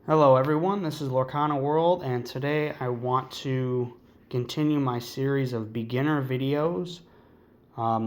Hello everyone, this is Lorcana World, and today I want to continue my series of beginner videos.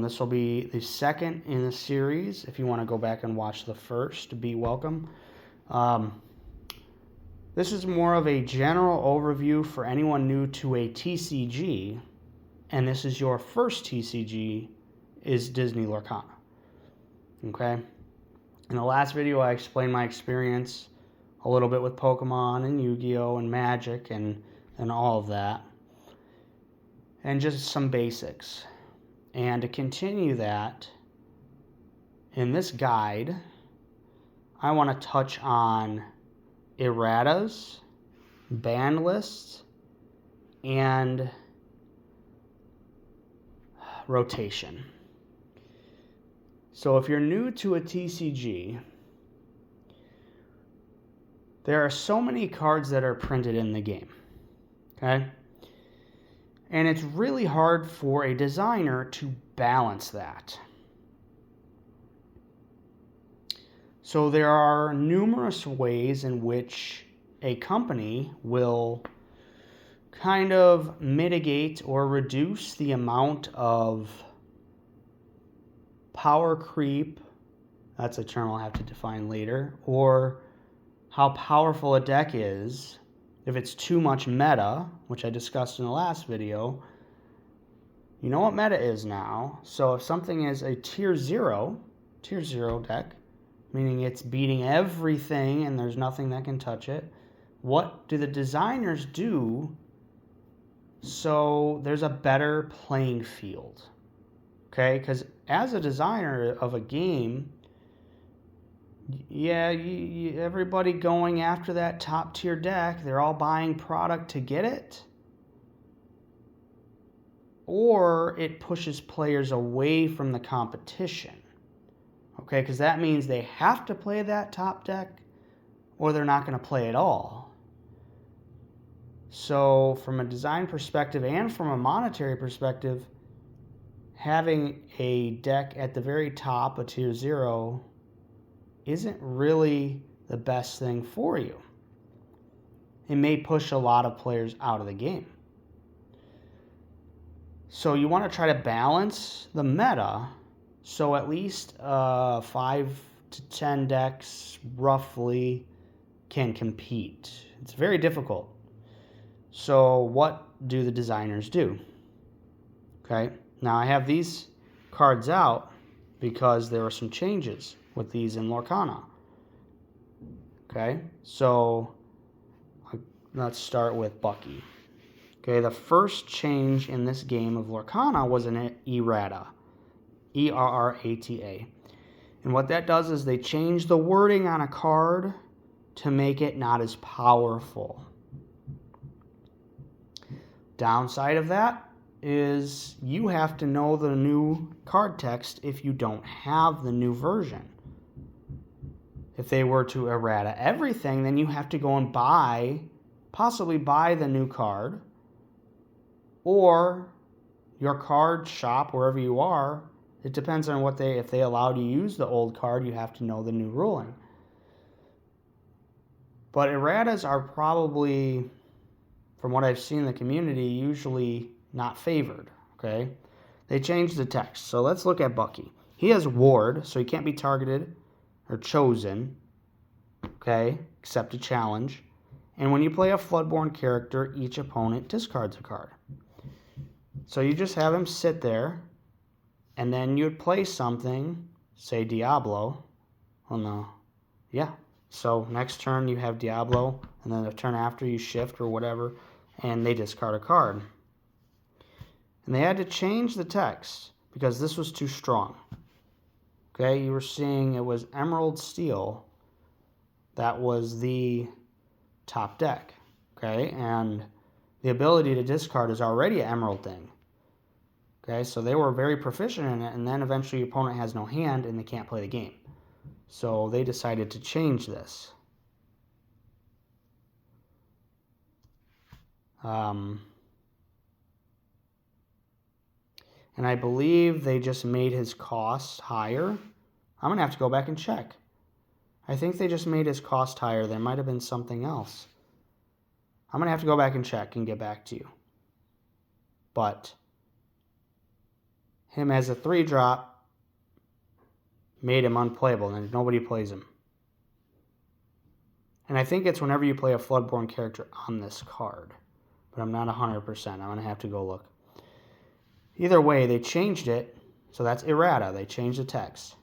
This will be the second in the series. If you want to go back and watch the first, be welcome. This is more of a general overview for anyone new to a TCG, and this is your first TCG, is Disney Lorcana. Okay? In the last video I explained my experience a little bit with Pokemon and Yu-Gi-Oh! And Magic and all of that. And just some basics. And to continue that, in this guide, I want to touch on erratas, ban lists, and rotation. So if you're new to a TCG, there are so many cards that are printed in the game, okay? And it's really hard for a designer to balance that. So there are numerous ways in which a company will kind of mitigate or reduce the amount of power creep, that's a term I'll have to define later, or how powerful a deck is. If it's too much meta, which I discussed in the last video, you know what meta is now. So if something is a tier 0 deck, meaning it's beating everything and there's nothing that can touch it, what do the designers do so there's a better playing field? Okay, because as a designer of a game, yeah, everybody going after that top tier deck, they're all buying product to get it. Or it pushes players away from the competition. Okay, because that means they have to play that top deck or they're not going to play at all. So from a design perspective and from a monetary perspective, having a deck at the very top, a tier 0, isn't really the best thing for you. It may push a lot of players out of the game. So you want to try to balance the meta so at least 5 to 10 decks roughly can compete. It's very difficult. So what do the designers do? Okay, now I have these cards out because there are some changes with these in Lorcana. Okay, so let's start with Bucky. Okay, the first change in this game of Lorcana was an errata. E-R-R-A-T-A. And what that does is they change the wording on a card to make it not as powerful. Downside of that is you have to know the new card text if you don't have the new version. If they were to errata everything, then you have to go and possibly buy the new card, or your card shop, wherever you are, it depends on if they allow you to use the old card, you have to know the new ruling. But erratas are probably, from what I've seen in the community, usually not favored, okay? They changed the text. So let's look at Bucky. He has ward, so he can't be targeted or chosen, okay, except a challenge. And when you play a Floodborn character, each opponent discards a card. So you just have him sit there, and then you'd play something, say Diablo. Oh no. Yeah. So next turn you have Diablo, and then the turn after you shift or whatever, and they discard a card. And they had to change the text because this was too strong. Okay, you were seeing it was Emerald Steel. That was the top deck. Okay, and the ability to discard is already an Emerald thing. Okay, so they were very proficient in it, and then eventually your opponent has no hand and they can't play the game. So they decided to change this. And I believe they just made his costs higher. I'm going to have to go back and check. I think they just made his cost higher. There might have been something else. I'm going to have to go back and check and get back to you. But him as a 3-drop made him unplayable, and nobody plays him. And I think it's whenever you play a Floodborn character on this card. But I'm not 100%. I'm going to have to go look. Either way, they changed it. So that's errata. They changed the text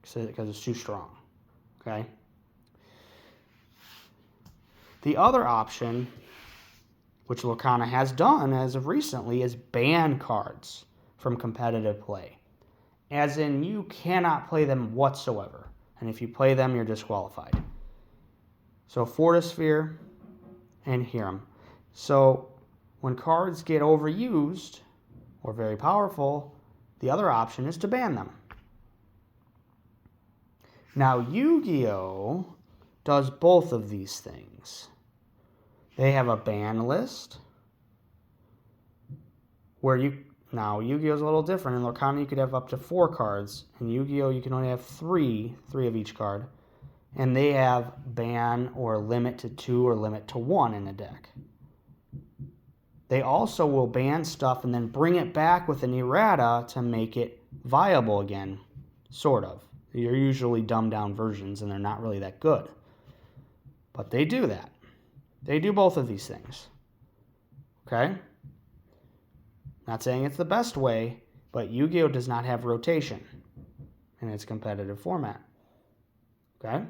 because it's too strong. Okay? The other option, which Lorcana has done as of recently, is ban cards from competitive play. As in, you cannot play them whatsoever. And if you play them, you're disqualified. So Fortisphere and Hiram. So when cards get overused or very powerful, the other option is to ban them. Now Yu-Gi-Oh! Does both of these things. They have a ban list where now Yu-Gi-Oh! Is a little different. In Lorcana, you could have up to 4 cards. In Yu-Gi-Oh! You can only have 3 of each card. And they have ban or limit to 2 or limit to 1 in a deck. They also will ban stuff and then bring it back with an errata to make it viable again, sort of. They're usually dumbed down versions and they're not really that good. But they do that. They do both of these things. Okay? Not saying it's the best way, but Yu-Gi-Oh! Does not have rotation in its competitive format. Okay?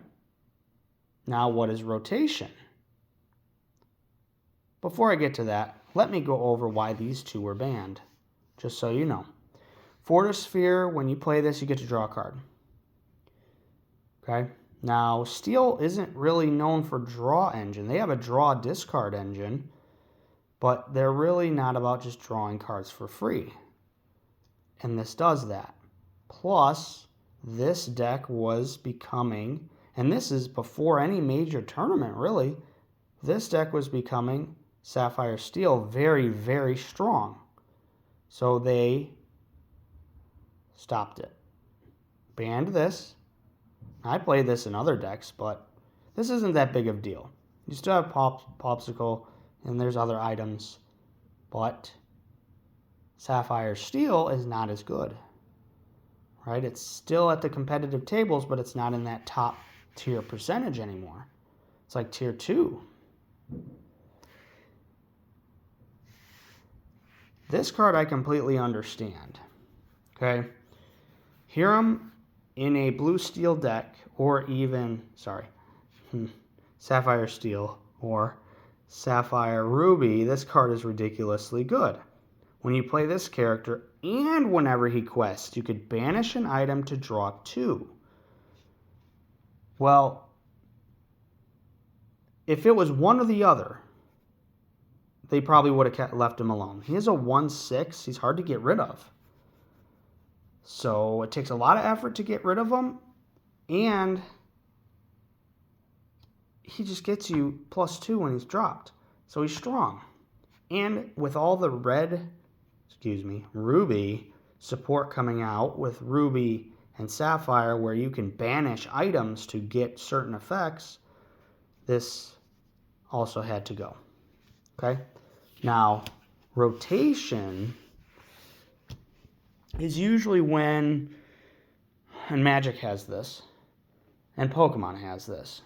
Now, what is rotation? Before I get to that, let me go over why these two were banned, just so you know. Fortisphere, when you play this, you get to draw a card. Okay? Now, Steel isn't really known for draw engine. They have a draw discard engine, but they're really not about just drawing cards for free. And this does that. Plus, this deck was becoming, and this is before any major tournament, really, this deck was becoming Sapphire Steel very, very strong. So they stopped it. Banned this. I played this in other decks, but this isn't that big of a deal. You still have Popsicle, and there's other items, but Sapphire Steel is not as good. Right? It's still at the competitive tables, but it's not in that top tier percentage anymore. It's like tier 2. This card I completely understand. Okay? Hiram in a blue steel deck, or even, Sapphire Steel, or Sapphire Ruby, this card is ridiculously good. When you play this character, and whenever he quests, you could banish an item to draw 2. Well, if it was one or the other, they probably would have left him alone. He has a 1/6. He's hard to get rid of. So it takes a lot of effort to get rid of him, and he just gets you +2 when he's dropped. So he's strong. And with all the Ruby support coming out with Ruby and Sapphire, where you can banish items to get certain effects, this also had to go. Okay? Now, rotation is usually when, and Magic has this, and Pokemon has this.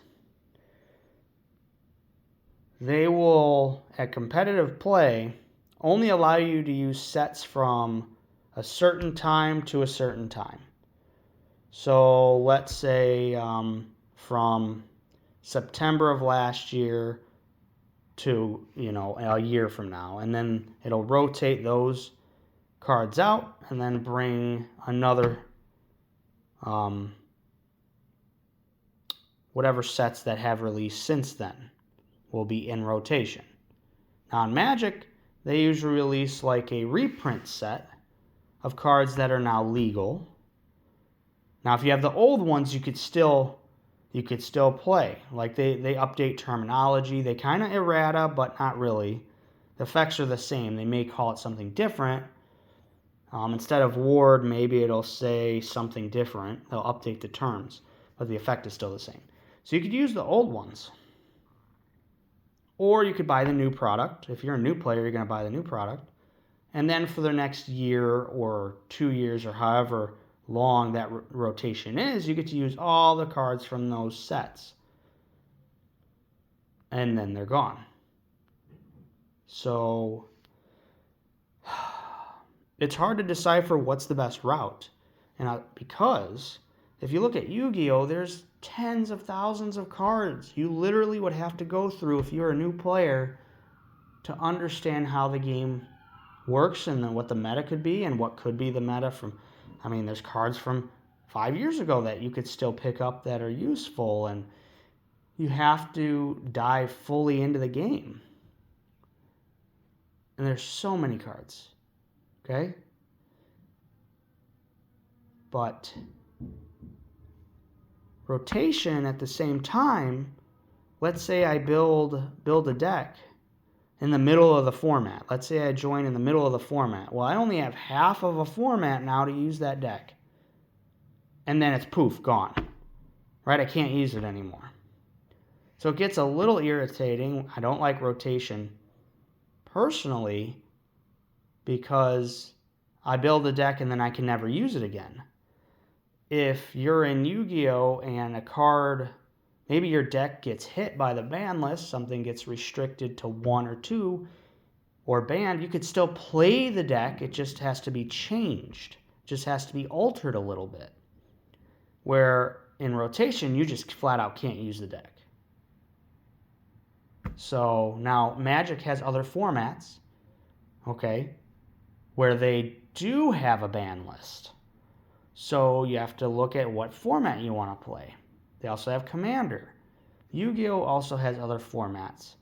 They will, at competitive play, only allow you to use sets from a certain time to a certain time. So let's say from September of last year to, a year from now. And then it'll rotate those cards out and then bring another, whatever sets that have released since then will be in rotation. Now in Magic, they usually release like a reprint set of cards that are now legal. Now if you have the old ones, you could still play. Like they update terminology. They kind of errata, but not really. The effects are the same. They may call it something different. Instead of ward, maybe it'll say something different. They'll update the terms, but the effect is still the same. So you could use the old ones. Or you could buy the new product. If you're a new player, you're going to buy the new product. And then for the next year or 2 years or however long that rotation is, you get to use all the cards from those sets. And then they're gone. So it's hard to decipher what's the best route. And because if you look at Yu-Gi-Oh, there's tens of thousands of cards you literally would have to go through if you're a new player to understand how the game works and then what the meta could be and what could be the meta from. I mean, there's cards from 5 years ago that you could still pick up that are useful, and you have to dive fully into the game. And there's so many cards, okay? But rotation at the same time, let's say I build a deck in the middle of the format. Let's say I join in the middle of the format. Well, I only have half of a format now to use that deck. And then it's poof, gone. Right? I can't use it anymore. So it gets a little irritating. I don't like rotation personally because I build a deck and then I can never use it again. If you're in Yu-Gi-Oh! And a card, maybe your deck gets hit by the ban list, something gets restricted to 1 or 2, or banned, you could still play the deck, it just has to be changed. It just has to be altered a little bit. Where in rotation, you just flat out can't use the deck. So now Magic has other formats, okay, where they do have a ban list. So you have to look at what format you want to play. They also have Commander. Yu-Gi-Oh! Also has other formats.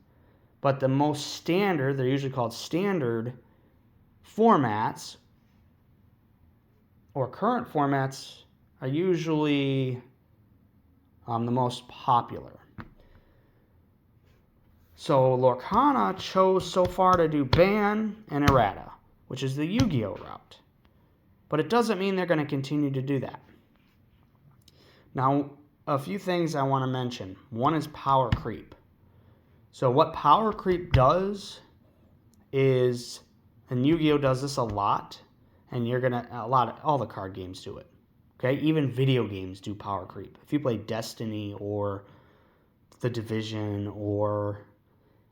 But the most standard, they're usually called standard formats, or current formats, are usually the most popular. So Lorcana chose so far to do ban and Errata, which is the Yu-Gi-Oh! Route. But it doesn't mean they're going to continue to do that. Now, a few things I want to mention. One is power creep. So what power creep does is, and Yu-Gi-Oh! Does this a lot, and all the card games do it. Okay, even video games do power creep. If you play Destiny or The Division or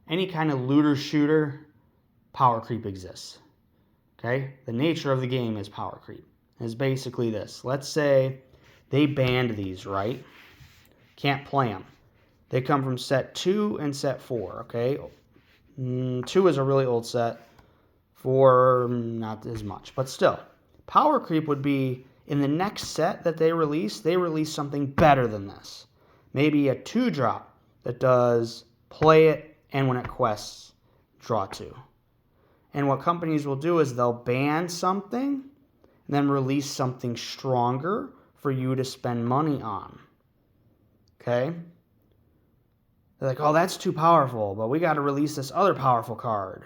any kind of looter shooter, power creep exists. Okay, the nature of the game is power creep. It's basically this. Let's say they banned these, right? Can't play them. They come from set 2 and set 4, okay? 2 is a really old set. 4, not as much. But still, power creep would be in the next set that they release something better than this. Maybe a 2-drop that does play it and when it quests, draw 2. And what companies will do is they'll ban something and then release something stronger for you to spend money on. Okay? They're like, oh, that's too powerful, but we got to release this other powerful card.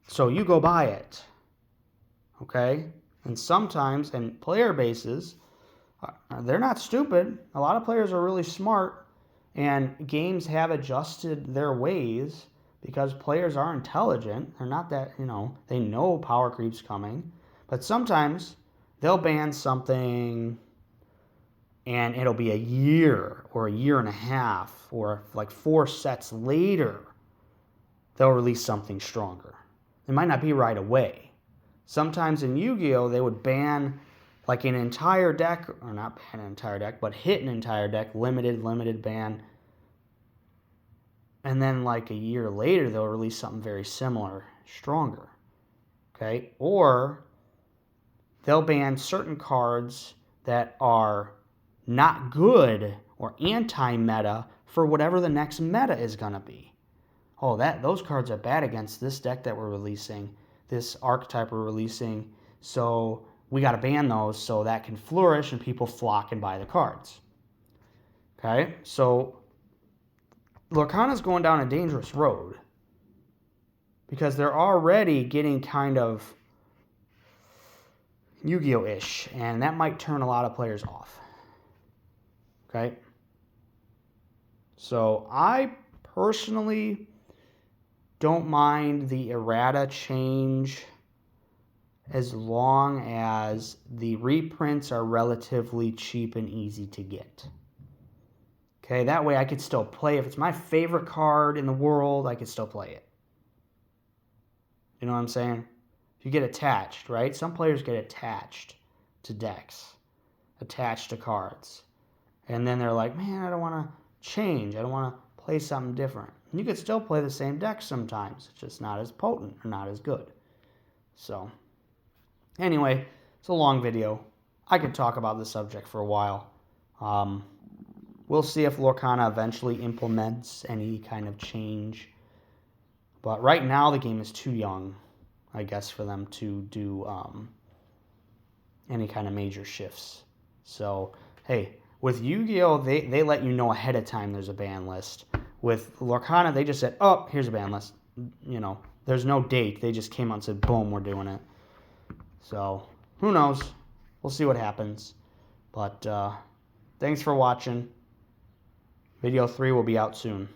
So you go buy it. Okay? And sometimes, in player bases, they're not stupid. A lot of players are really smart, and games have adjusted their ways because players are intelligent. They're not that, they know power creep's coming. But sometimes they'll ban something and it'll be a year or a year and a half or like 4 sets later they'll release something stronger. It might not be right away. Sometimes in Yu-Gi-Oh! They would ban like an entire deck, or not ban an entire deck, but hit an entire deck, limited ban. And then like a year later, they'll release something very similar, stronger. Okay? Or they'll ban certain cards that are not good or anti-meta for whatever the next meta is going to be. Oh, those cards are bad against this deck that we're releasing, this archetype we're releasing, so we got to ban those so that can flourish and people flock and buy the cards. Okay? So Lorcana's going down a dangerous road because they're already getting kind of Yu-Gi-Oh!-ish, and that might turn a lot of players off. Okay? So I personally don't mind the errata change as long as the reprints are relatively cheap and easy to get. Okay, that way I could still play. If it's my favorite card in the world, I could still play it. You know what I'm saying? If you get attached, right? Some players get attached to decks, attached to cards. And then they're like, man, I don't want to change. I don't want to play something different. And you could still play the same deck sometimes. It's just not as potent or not as good. So, anyway, it's a long video. I could talk about this subject for a while. We'll see if Lorcana eventually implements any kind of change. But right now, the game is too young, I guess, for them to do any kind of major shifts. So, hey, with Yu-Gi-Oh, they let you know ahead of time there's a ban list. With Lorcana, they just said, oh, here's a ban list. You know, there's no date. They just came out and said, boom, we're doing it. So, who knows? We'll see what happens. But thanks for watching. Video 3 will be out soon.